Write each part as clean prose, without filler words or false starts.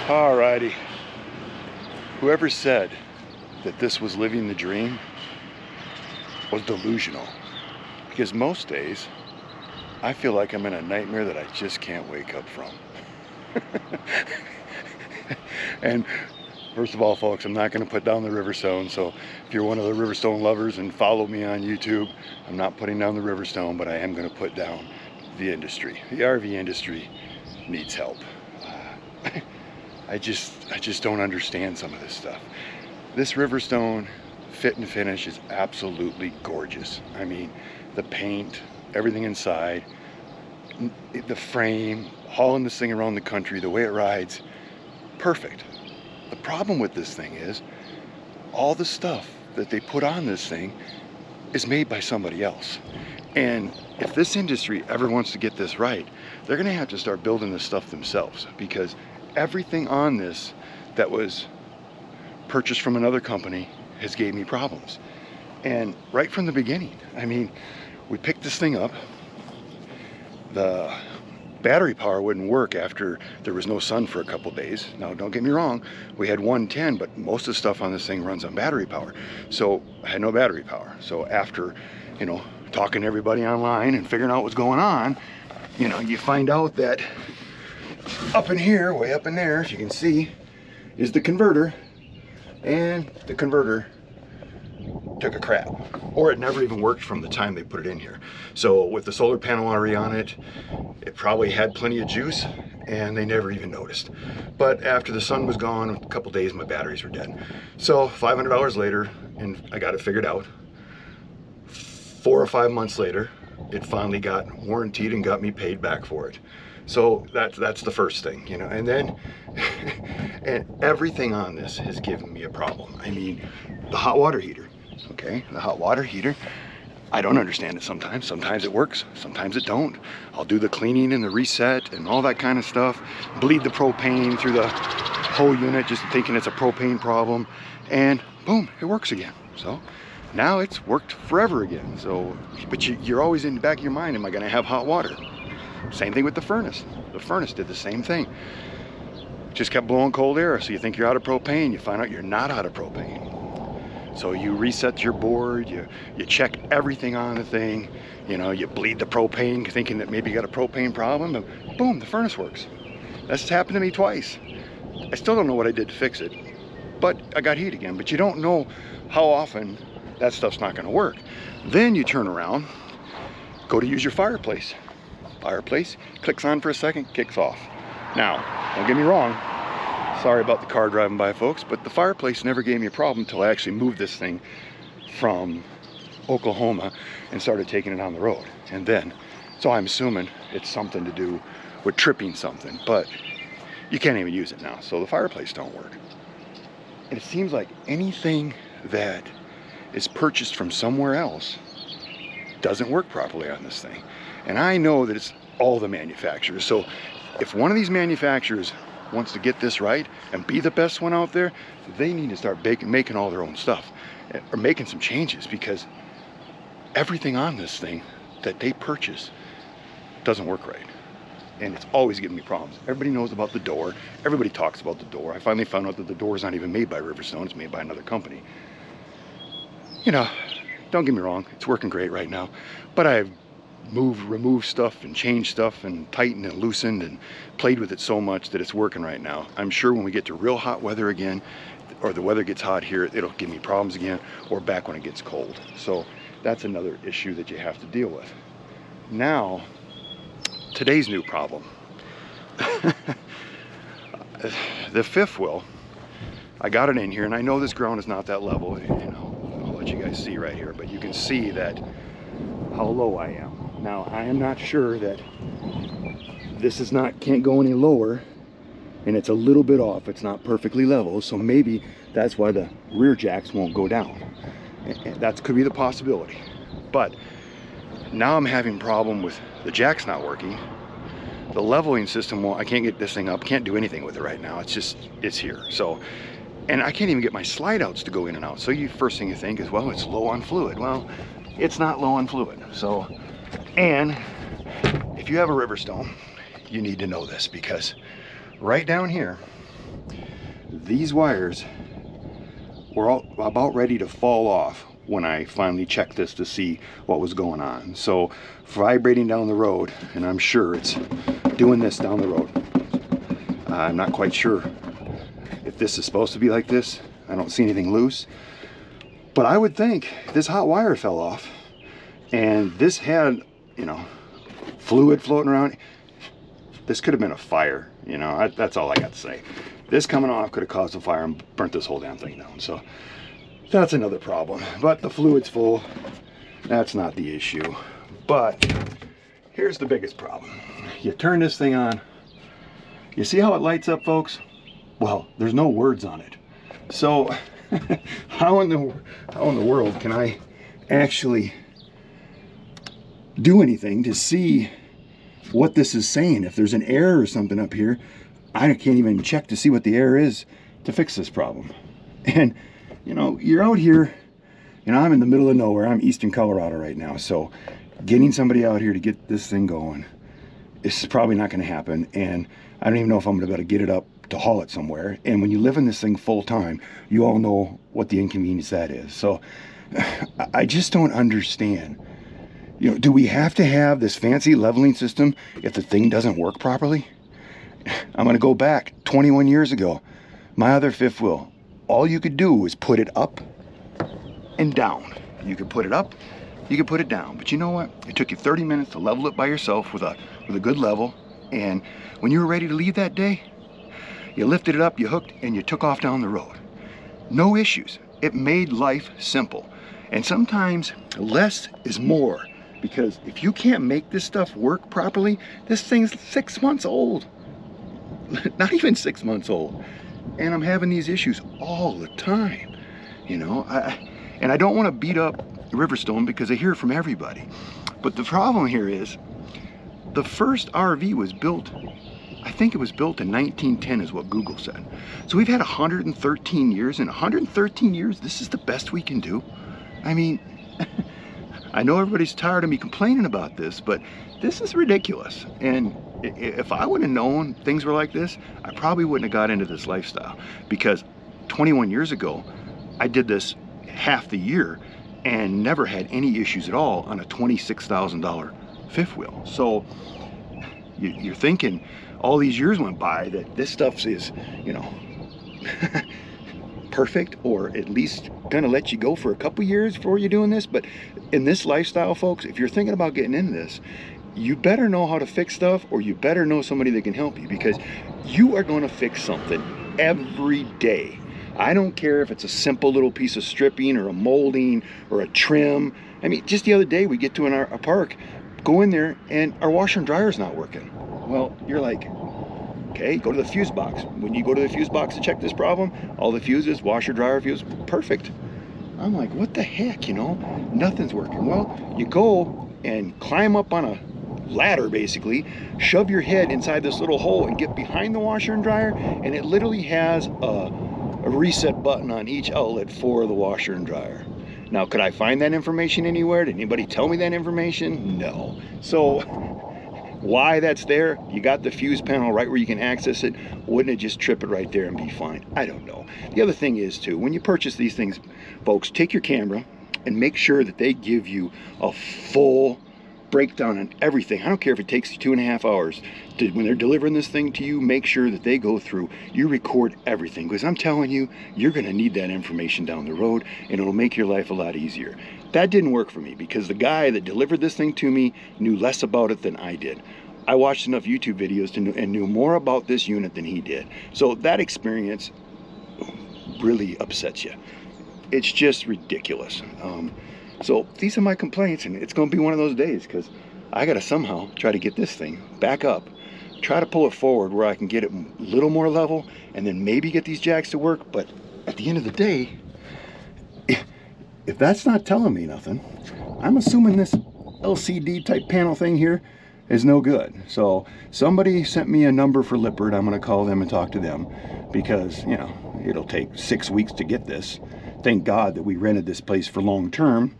Alrighty, whoever said that this was living the dream was delusional, because most days I feel like I'm in a nightmare that I just can't wake up from. And first of all, folks, I'm not going to put down the Riverstone, so if you're one of the Riverstone lovers and follow me on YouTube, I'm not putting down the Riverstone, but I am going to put down the industry. The RV industry needs help. I just don't understand some of this stuff. This Riverstone fit and finish is absolutely gorgeous. I mean, the paint, everything inside, the frame, hauling this thing around the country, the way it rides, perfect. The problem with this thing is all the stuff that they put on this thing is made by somebody else. And if this industry ever wants to get this right, they're gonna have to start building this stuff themselves, because everything on this that was purchased from another company has gave me problems. And right from the beginning, I mean, we picked this thing up, the battery power wouldn't work after there was no sun for a couple days. Now, don't get me wrong, we had 110, but most of the stuff on this thing runs on battery power. So I had no battery power. So after, you know, talking to everybody online and figuring out what's going on, you know, you find out that up in here, way up in there, as you can see, is the converter, and the converter took a crap, or it never even worked from the time they put it in here. So with the solar panel already on it, it probably had plenty of juice, and they never even noticed. But after the sun was gone, a couple days, my batteries were dead. So $500 later, and I got it figured out. 4 or 5 months later, it finally got warranted and got me paid back for it. So that's the first thing, you know. And then and everything on this has given me a problem. I mean, the hot water heater, okay, the hot water heater, I don't understand it sometimes. Sometimes it works, sometimes it don't. I'll do the cleaning and the reset and all that kind of stuff, bleed the propane through the whole unit just thinking it's a propane problem, and boom, it works again. So now it's worked forever again. So, but you're always in the back of your mind, am I gonna have hot water? Same thing with the furnace. The furnace did the same thing. Just kept blowing cold air, so you think you're out of propane, you find out you're not out of propane. So you reset your board, you check everything on the thing, you know, you bleed the propane thinking that maybe you got a propane problem, and boom, the furnace works. That's happened to me twice. I still don't know what I did to fix it, but I got heat again. But you don't know how often that stuff's not gonna work. Then you turn around, go to use your fireplace. Fireplace clicks on for a second, kicks off. Now, don't get me wrong, sorry about the car driving by, folks, but the fireplace never gave me a problem until I actually moved this thing from Oklahoma and started taking it on the road. And then, so I'm assuming it's something to do with tripping something, but you can't even use it now, so the fireplace don't work. And it seems like anything that is purchased from somewhere else doesn't work properly on this thing. And I know that it's all the manufacturers. So if one of these manufacturers wants to get this right and be the best one out there, they need to start making all their own stuff, or making some changes, because everything on this thing that they purchase doesn't work right. And it's always giving me problems. Everybody knows about the door. Everybody talks about the door. I finally found out that the door is not even made by Riverstone. It's made by another company. You know, don't get me wrong, it's working great right now, but I've removed stuff and changed stuff and tightened and loosened and played with it so much that it's working right now. I'm sure when we get to real hot weather again, or the weather gets hot here, it'll give me problems again, or back when it gets cold. So that's another issue that you have to deal with. Now, today's new problem. The fifth wheel, I got it in here, and I know this ground is not that level, you know, I'll let you guys see right here, but you can see that how low I am. Now, I am not sure that this is can't go any lower, and it's a little bit off. It's not perfectly level, so maybe that's why the rear jacks won't go down. And that could be the possibility. But now I'm having a problem with the jacks not working. The leveling system, I can't get this thing up, can't do anything with it right now. It's here. So and I can't even get my slide outs to go in and out. So first thing you think is, well, it's low on fluid. Well, it's not low on fluid. So, and if you have a Riverstone, you need to know this, because right down here, these wires were all about ready to fall off when I finally checked this to see what was going on. So vibrating down the road, and I'm sure it's doing this down the road. I'm not quite sure if this is supposed to be like this. I don't see anything loose, but I would think this hot wire fell off and this had, you know, fluid floating around. This could have been a fire, you know. That's all I got to say. This coming off could have caused a fire and burnt this whole damn thing down. So that's another problem. But the fluid's full. That's not the issue. But here's the biggest problem. You turn this thing on. You see how it lights up, folks? Well, there's no words on it. So how in the world can I actually do anything to see what this is saying? If there's an error or something up here, I can't even check to see what the error is to fix this problem. And you know, you're out here, you know, I'm in the middle of nowhere. I'm eastern Colorado right now, so getting somebody out here to get this thing going is probably not going to happen. And I don't even know if I'm going to be able to get it up to haul it somewhere. And when you live in this thing full time, you all know what the inconvenience that is. So I just don't understand. You know, do we have to have this fancy leveling system if the thing doesn't work properly? I'm going to go back 21 years ago. My other fifth wheel, all you could do was put it up and down. You could put it up, you could put it down. But you know what? It took you 30 minutes to level it by yourself with a good level. And when you were ready to leave that day, you lifted it up, you hooked, and you took off down the road. No issues. It made life simple. And sometimes less is more, because if you can't make this stuff work properly, this thing's 6 months old. Not even 6 months old. And I'm having these issues all the time, you know. And I don't want to beat up Riverstone because I hear it from everybody. But the problem here is the first RV was built, I think it was built in 1910 is what Google said. So we've had 113 years. In 113 years, this is the best we can do. I mean, I know everybody's tired of me complaining about this, but this is ridiculous. And if I would have known things were like this, I probably wouldn't have got into this lifestyle, because 21 years ago, I did this half the year and never had any issues at all on a $26,000 fifth wheel. So you're thinking all these years went by that this stuff is, you know, perfect, or at least gonna let you go for a couple years before you're doing this. But in this lifestyle, folks, if you're thinking about getting into this, you better know how to fix stuff, or you better know somebody that can help you, because you are going to fix something every day. I don't care if it's a simple little piece of stripping or a molding or a trim. I mean, just the other day we get to our park, go in there, and our washer and dryer is not working. Well, you're like, okay, go to the fuse box. When you go to the fuse box to check this problem, all the fuses, washer, dryer, fuse, perfect. I'm like, what the heck, you know? Nothing's working. Well, you go and climb up on a ladder, basically, shove your head inside this little hole and get behind the washer and dryer, and it literally has a reset button on each outlet for the washer and dryer. Now, could I find that information anywhere? Did anybody tell me that information? No. So why that's there? You got the fuse panel right where you can access it. Wouldn't it just trip it right there and be fine? I don't know. The other thing is too, when you purchase these things, folks, take your camera and make sure that they give you a full breakdown on everything. I don't care if it takes you 2.5 hours when they're delivering this thing to you. Make sure that they go through, you record everything, because I'm telling you, you're going to need that information down the road, and it'll make your life a lot easier. That didn't work for me, because the guy that delivered this thing to me knew less about it than I did. I watched enough YouTube videos and knew more about this unit than he did. So that experience really upsets you. It's just ridiculous. So these are my complaints, and it's going to be one of those days, because I got to somehow try to get this thing back up, try to pull it forward where I can get it a little more level, and then maybe get these jacks to work. But at the end of the day, if that's not telling me nothing, I'm assuming this LCD type panel thing here is no good. So somebody sent me a number for Lippert. I'm going to call them and talk to them, because, you know, it'll take 6 weeks to get this. Thank God that we rented this place for long term,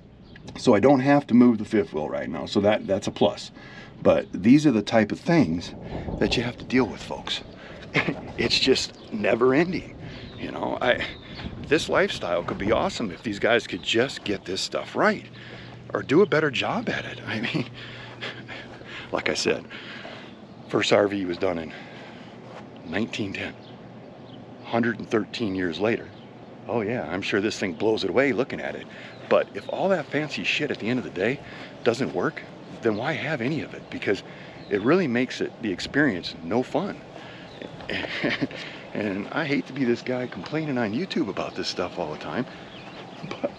so I don't have to move the fifth wheel right now, so that's a plus. But these are the type of things that you have to deal with, folks. It's just never ending. You know, this lifestyle could be awesome if these guys could just get this stuff right or do a better job at it. I mean, like I said, first RV was done in 1910, 113 years later. Oh yeah, I'm sure this thing blows it away looking at it. But if all that fancy shit at the end of the day doesn't work, then why have any of it? Because it really makes the experience no fun. And I hate to be this guy complaining on YouTube about this stuff all the time, but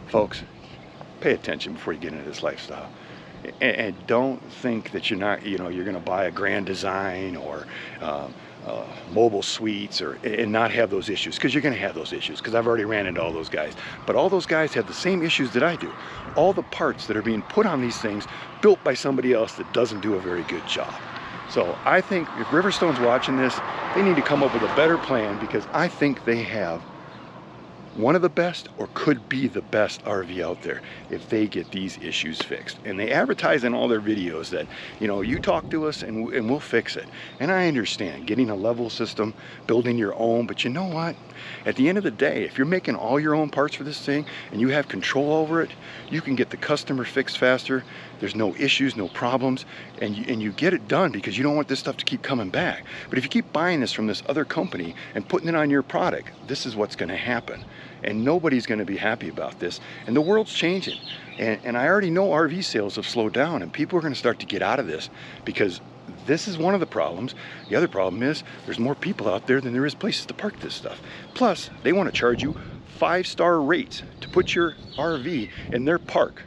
folks, pay attention before you get into this lifestyle. And don't think that you're not, you know, you're going to buy a Grand Design or mobile suites and not have those issues, because you're going to have those issues, because I've already ran into all those guys. But all those guys have the same issues that I do. All the parts that are being put on these things built by somebody else that doesn't do a very good job. So I think if Riverstone's watching this, they need to come up with a better plan, because I think they have one of the best, or could be the best RV out there if they get these issues fixed. And they advertise in all their videos that, you know, you talk to us and we'll fix it. And I understand getting a level system, building your own, but you know what? At the end of the day, if you're making all your own parts for this thing and you have control over it, you can get the customer fixed faster. There's no issues, no problems, and you get it done because you don't want this stuff to keep coming back. But if you keep buying this from this other company and putting it on your product, this is what's going to happen. And nobody's going to be happy about this. And the world's changing. And I already know RV sales have slowed down, and people are going to start to get out of this, because this is one of the problems. The other problem is there's more people out there than there is places to park this stuff. Plus, they want to charge you 5-star rates to put your RV in their park,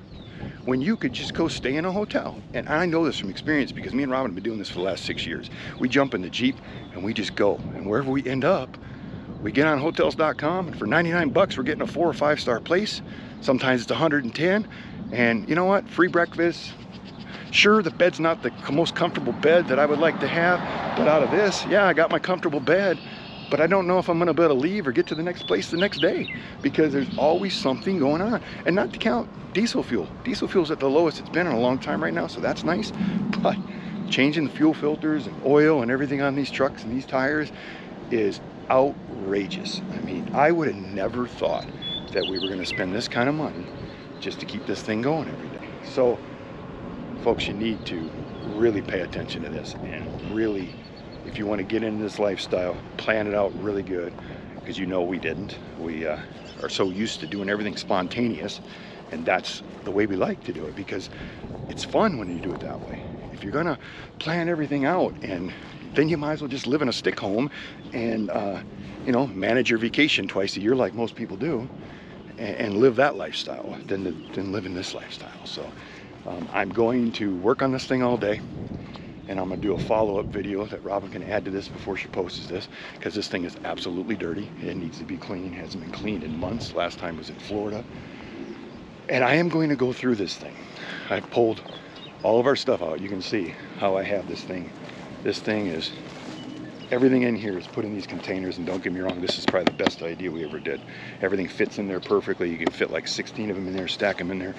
when you could just go stay in a hotel. And I know this from experience, because me and Robin have been doing this for the last 6 years. We jump in the Jeep and we just go. And wherever we end up, we get on hotels.com, and for 99 bucks, we're getting a 4 or 5-star place. Sometimes it's 110. And you know what? Free breakfast. Sure, the bed's not the most comfortable bed that I would like to have, but out of this, yeah, I got my comfortable bed, but I don't know if I'm gonna be able to leave or get to the next place the next day, because there's always something going on. And not to count diesel fuel. Diesel fuel's at the lowest it's been in a long time right now, so that's nice. But changing the fuel filters and oil and everything on these trucks and these tires is outrageous. I mean, I would have never thought that we were gonna spend this kind of money just to keep this thing going every day. So, folks, you need to really pay attention to this, and really, if you want to get into this lifestyle, plan it out really good, because you know we didn't. We are so used to doing everything spontaneous, and that's the way we like to do it, because it's fun when you do it that way. If you're gonna plan everything out, and then you might as well just live in a stick home and you know, manage your vacation twice a year like most people do, and live that lifestyle than live in this lifestyle. So I'm going to work on this thing all day, and I'm gonna do a follow-up video that Robin can add to this before she posts this, because this thing is absolutely dirty. It needs to be cleaned. It hasn't been cleaned in months. Last time was in Florida. And I am going to go through this thing. I've pulled all of our stuff out. You can see how I have this thing. This thing is, everything in here is put in these containers, and don't get me wrong, this is probably the best idea we ever did. Everything fits in there perfectly. You can fit like 16 of them in there, stack them in there.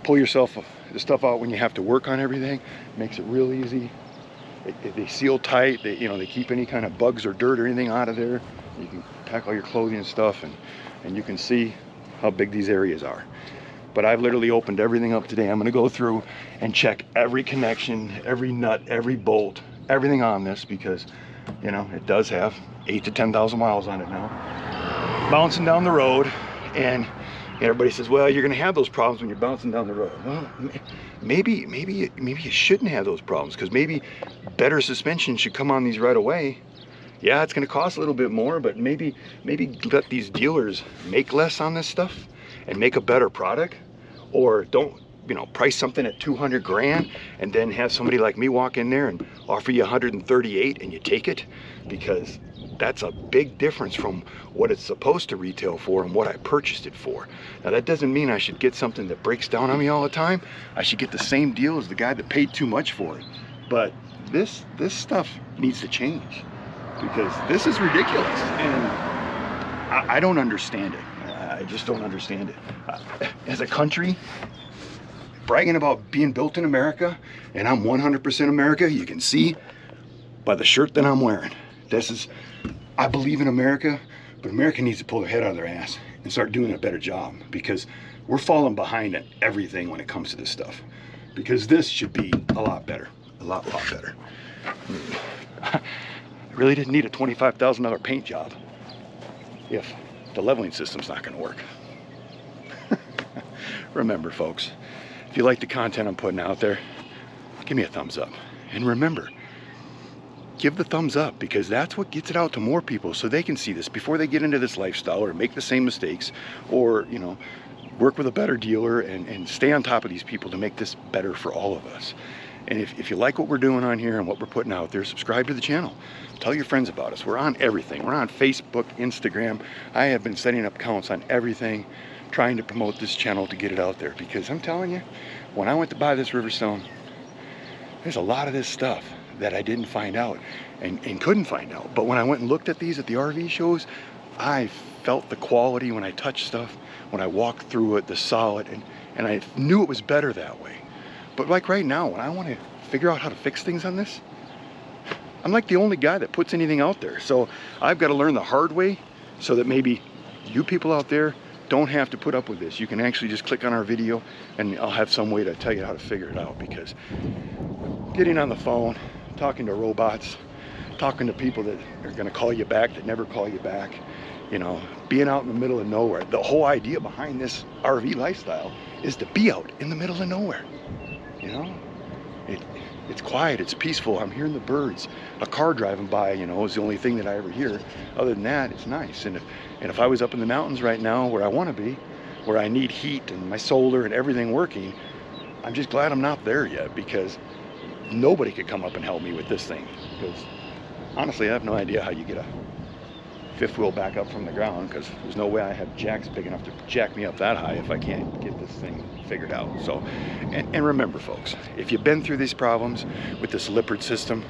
Pull yourself the stuff out when you have to work on everything. Makes it real easy. They seal tight. They keep any kind of bugs or dirt or anything out of there. You can pack all your clothing and stuff, and you can see how big these areas are. But I've literally opened everything up today. I'm going to go through and check every connection, every nut, every bolt, everything on this, because you know it does have 8,000 to 10,000 miles on it now, bouncing down the road. And everybody says, well, you're going to have those problems when you're bouncing down the road. Well, maybe you shouldn't have those problems, because maybe better suspension should come on these right away. Yeah, it's going to cost a little bit more, but maybe let these dealers make less on this stuff and make a better product. Or don't, price something at 200 grand and then have somebody like me walk in there and offer you 138 and you take it, because that's a big difference from what it's supposed to retail for and what I purchased it for. Now, that doesn't mean I should get something that breaks down on me all the time. I should get the same deal as the guy that paid too much for it. But this stuff needs to change. because this is ridiculous, and I don't understand it. I just don't understand it. As a country, bragging about being built in America, and I'm 100% America, you can see by the shirt that I'm wearing. I believe in America, but America needs to pull their head out of their ass and start doing a better job, because we're falling behind on everything when it comes to this stuff. Because this should be a lot better, a lot better. I really didn't need a $25,000 paint job if the leveling system's not going to work. Remember, folks, if you like the content I'm putting out there, give me a thumbs up. And remember, give the thumbs up, because that's what gets it out to more people, so they can see this before they get into this lifestyle or make the same mistakes, or, you know, work with a better dealer and stay on top of these people to make this better for all of us. And if you like what we're doing on here and what we're putting out there, subscribe to the channel. Tell your friends about us. We're on everything. We're on Facebook, Instagram. I have been setting up accounts on everything, trying to promote this channel to get it out there, because I'm telling you, when I went to buy this Riverstone, there's a lot of this stuff that I didn't find out and couldn't find out. But when I went and looked at these at the RV shows, I felt the quality when I touched stuff, when I walked through it, the solid, and I knew it was better that way. But like right now, when I want to figure out how to fix things on this, I'm like the only guy that puts anything out there. So I've got to learn the hard way, so that maybe you people out there don't have to put up with this. You can actually just click on our video and I'll have some way to tell you how to figure it out, because getting on the phone, talking to robots, talking to people that are going to call you back that never call you back, you know, being out in the middle of nowhere. The whole idea behind this RV lifestyle is to be out in the middle of nowhere. You know, it's quiet, it's peaceful. I'm hearing the birds. A car driving by, you know, is the only thing that I ever hear. Other than that, it's nice. And if I was up in the mountains right now, where I want to be, where I need heat and my solar and everything working, I'm just glad I'm not there yet, because nobody could come up and help me with this thing. Because honestly, I have no idea how you get a fifth wheel back up from the ground, because there's no way I have jacks big enough to jack me up that high if I can't get this thing figured out. So, and remember, folks, if you've been through these problems with this Lippert system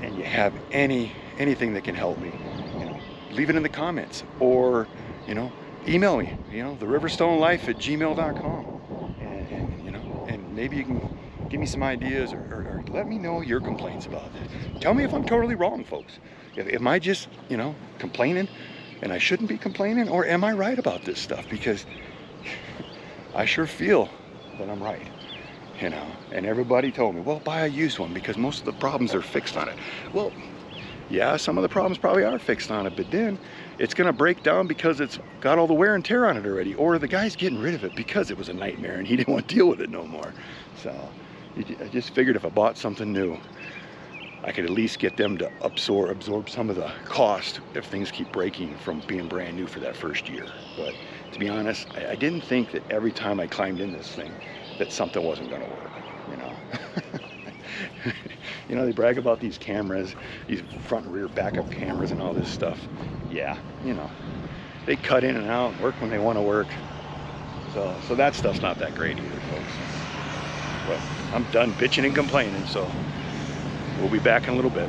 and you have anything that can help me, you know, leave it in the comments, or, you know, email me, you know, theriverstonelife@gmail.com, and you know, and maybe you can give me some ideas, or let me know your complaints about this. Tell me if I'm totally wrong, folks. Am I just, you know, complaining and I shouldn't be complaining, or am I right about this stuff? Because I sure feel that I'm right, you know. And everybody told me, well, buy a used one because most of the problems are fixed on it. Well, yeah, some of the problems probably are fixed on it, but then it's going to break down because it's got all the wear and tear on it already, or the guy's getting rid of it because it was a nightmare and he didn't want to deal with it no more. So I just figured if I bought something new, I could at least get them to absorb some of the cost if things keep breaking from being brand new for that first year. But to be honest, I didn't think that every time I climbed in this thing that something wasn't going to work, you know. You know, they brag about these cameras, these front and rear backup cameras and all this stuff. Yeah, you know, they cut in and out and work when they want to work. So that stuff's not that great either, folks. But I'm done bitching and complaining, so we'll be back in a little bit.